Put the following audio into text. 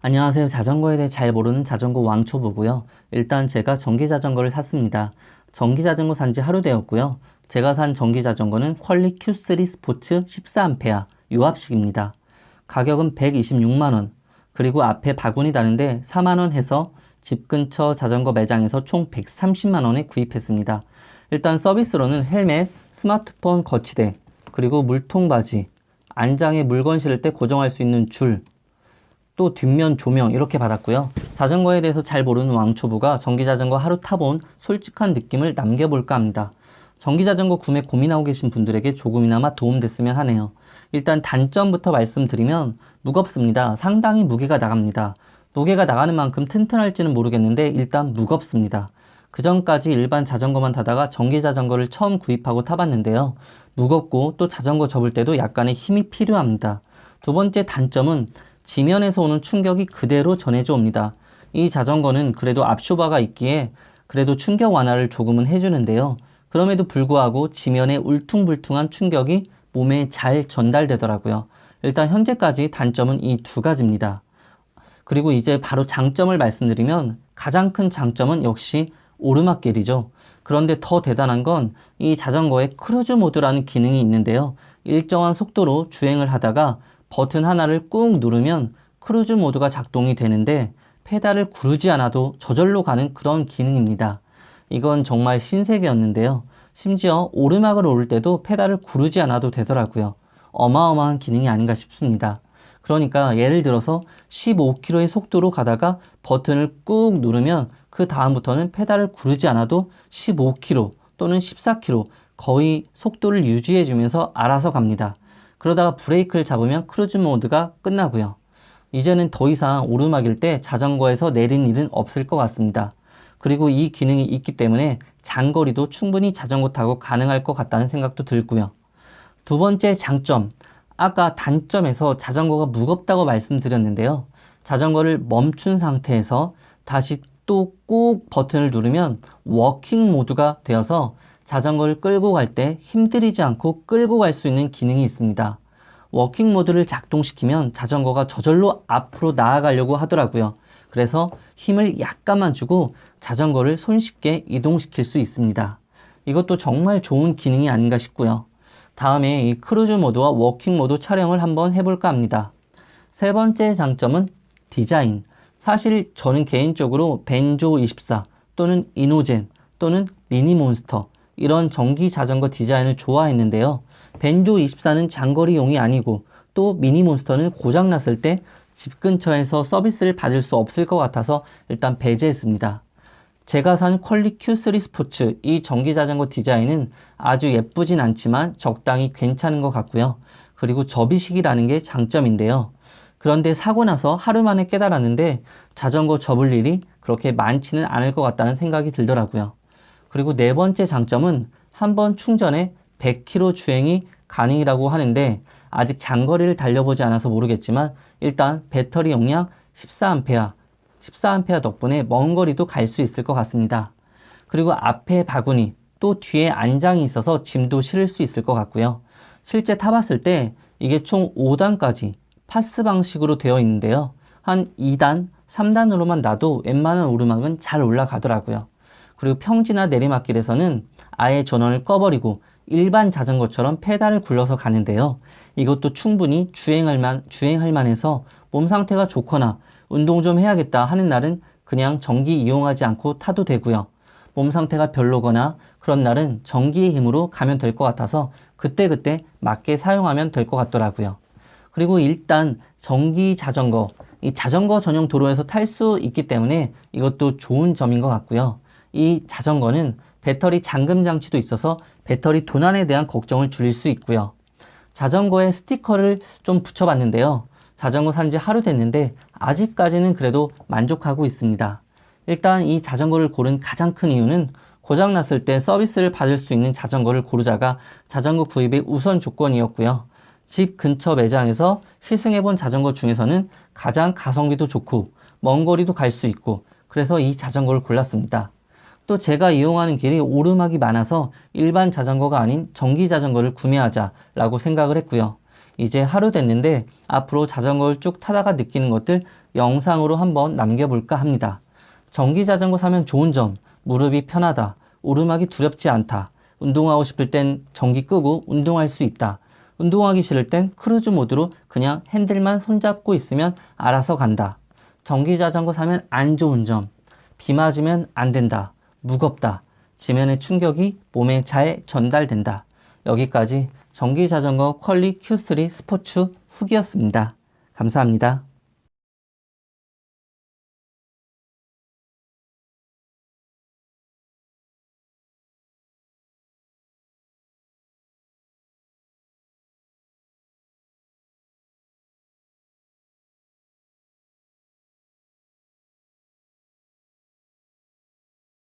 안녕하세요. 자전거에 대해 잘 모르는 자전거 왕초보고요. 일단 제가 전기 자전거를 샀습니다. 전기 자전거 산지 하루 되었고요. 제가 산 전기 자전거는 퀄리 Q3 스포츠 14A 유압식입니다. 가격은 126만 원. 그리고 앞에 바구니 다는데 4만 원 해서 집 근처 자전거 매장에서 총 130만 원에 구입했습니다. 일단 서비스로는 헬멧, 스마트폰 거치대, 그리고 물통 바지, 안장에 물건 실을 때 고정할 수 있는 줄, 또 뒷면 조명 이렇게 받았고요. 자전거에 대해서 잘 모르는 왕초보가 전기자전거 하루 타본 솔직한 느낌을 남겨볼까 합니다. 전기자전거 구매 고민하고 계신 분들에게 조금이나마 도움됐으면 하네요. 일단 단점부터 말씀드리면 무겁습니다. 상당히 무게가 나갑니다. 무게가 나가는 만큼 튼튼할지는 모르겠는데 일단 무겁습니다. 그 전까지 일반 자전거만 타다가 전기자전거를 처음 구입하고 타봤는데요. 무겁고 또 자전거 접을 때도 약간의 힘이 필요합니다. 두 번째 단점은 지면에서 오는 충격이 그대로 전해져 옵니다. 이 자전거는 그래도 앞쇼바가 있기에 그래도 충격 완화를 조금은 해주는데요. 그럼에도 불구하고 지면의 울퉁불퉁한 충격이 몸에 잘 전달되더라고요. 일단 현재까지 단점은 이 두 가지입니다. 그리고 이제 바로 장점을 말씀드리면 가장 큰 장점은 역시 오르막길이죠. 그런데 더 대단한 건 이 자전거에 크루즈 모드라는 기능이 있는데요. 일정한 속도로 주행을 하다가 버튼 하나를 꾹 누르면 크루즈 모드가 작동이 되는데 페달을 구르지 않아도 저절로 가는 그런 기능입니다. 이건 정말 신세계였는데요. 심지어 오르막을 오를 때도 페달을 구르지 않아도 되더라고요. 어마어마한 기능이 아닌가 싶습니다. 그러니까 예를 들어서 15km의 속도로 가다가 버튼을 꾹 누르면 그 다음부터는 페달을 구르지 않아도 15km 또는 14km 거의 속도를 유지해주면서 알아서 갑니다. 그러다가 브레이크를 잡으면 크루즈 모드가 끝나고요. 이제는 더 이상 오르막일 때 자전거에서 내린 일은 없을 것 같습니다. 그리고 이 기능이 있기 때문에 장거리도 충분히 자전거 타고 가능할 것 같다는 생각도 들고요. 두 번째 장점, 아까 단점에서 자전거가 무겁다고 말씀드렸는데요. 자전거를 멈춘 상태에서 다시 또 꾹 버튼을 누르면 워킹 모드가 되어서 자전거를 끌고 갈 때 힘들이지 않고 끌고 갈 수 있는 기능이 있습니다. 워킹 모드를 작동시키면 자전거가 저절로 앞으로 나아가려고 하더라고요. 그래서 힘을 약간만 주고 자전거를 손쉽게 이동시킬 수 있습니다. 이것도 정말 좋은 기능이 아닌가 싶고요. 다음에 이 크루즈 모드와 워킹 모드 촬영을 한번 해볼까 합니다. 세 번째 장점은 디자인. 사실 저는 개인적으로 벤조 24 또는 이노젠 또는 미니몬스터 이런 전기 자전거 디자인을 좋아했는데요. 벤조 24는 장거리용이 아니고 또 미니몬스터는 고장났을 때 집 근처에서 서비스를 받을 수 없을 것 같아서 일단 배제했습니다. 제가 산 퀄리 Q3 스포츠 이 전기 자전거 디자인은 아주 예쁘진 않지만 적당히 괜찮은 것 같고요. 그리고 접이식이라는 게 장점인데요. 그런데 사고 나서 하루 만에 깨달았는데 자전거 접을 일이 그렇게 많지는 않을 것 같다는 생각이 들더라고요. 그리고 네 번째 장점은 한 번 충전에 100km 주행이 가능이라고 하는데 아직 장거리를 달려보지 않아서 모르겠지만 일단 배터리 용량 14A 덕분에 먼 거리도 갈 수 있을 것 같습니다. 그리고 앞에 바구니 또 뒤에 안장이 있어서 짐도 실을 수 있을 것 같고요. 실제 타봤을 때 이게 총 5단까지 파스 방식으로 되어 있는데요. 한 2단, 3단으로만 놔도 웬만한 오르막은 잘 올라가더라고요. 그리고 평지나 내리막길에서는 아예 전원을 꺼버리고 일반 자전거처럼 페달을 굴려서 가는데요. 이것도 충분히 주행할 만해서 몸 상태가 좋거나 운동 좀 해야겠다 하는 날은 그냥 전기 이용하지 않고 타도 되고요. 몸 상태가 별로거나 그런 날은 전기의 힘으로 가면 될 것 같아서 그때그때 맞게 사용하면 될 것 같더라고요. 그리고 일단 전기 자전거, 이 자전거 전용 도로에서 탈 수 있기 때문에 이것도 좋은 점인 것 같고요. 이 자전거는 배터리 잠금 장치도 있어서 배터리 도난에 대한 걱정을 줄일 수 있고요. 자전거에 스티커를 좀 붙여봤는데요. 자전거 산지 하루 됐는데 아직까지는 그래도 만족하고 있습니다. 일단 이 자전거를 고른 가장 큰 이유는 고장났을 때 서비스를 받을 수 있는 자전거를 고르자가 자전거 구입의 우선 조건이었고요. 집 근처 매장에서 시승해본 자전거 중에서는 가장 가성비도 좋고 먼 거리도 갈 수 있고 그래서 이 자전거를 골랐습니다. 또 제가 이용하는 길이 오르막이 많아서 일반 자전거가 아닌 전기 자전거를 구매하자라고 생각을 했고요. 이제 하루 됐는데 앞으로 자전거를 쭉 타다가 느끼는 것들 영상으로 한번 남겨볼까 합니다. 전기 자전거 사면 좋은 점, 무릎이 편하다, 오르막이 두렵지 않다, 운동하고 싶을 땐 전기 끄고 운동할 수 있다, 운동하기 싫을 땐 크루즈 모드로 그냥 핸들만 손잡고 있으면 알아서 간다. 전기 자전거 사면 안 좋은 점, 비 맞으면 안 된다, 무겁다, 지면의 충격이 몸에 잘 전달된다. 여기까지 전기 자전거 퀄리 Q3 스포츠 후기였습니다. 감사합니다.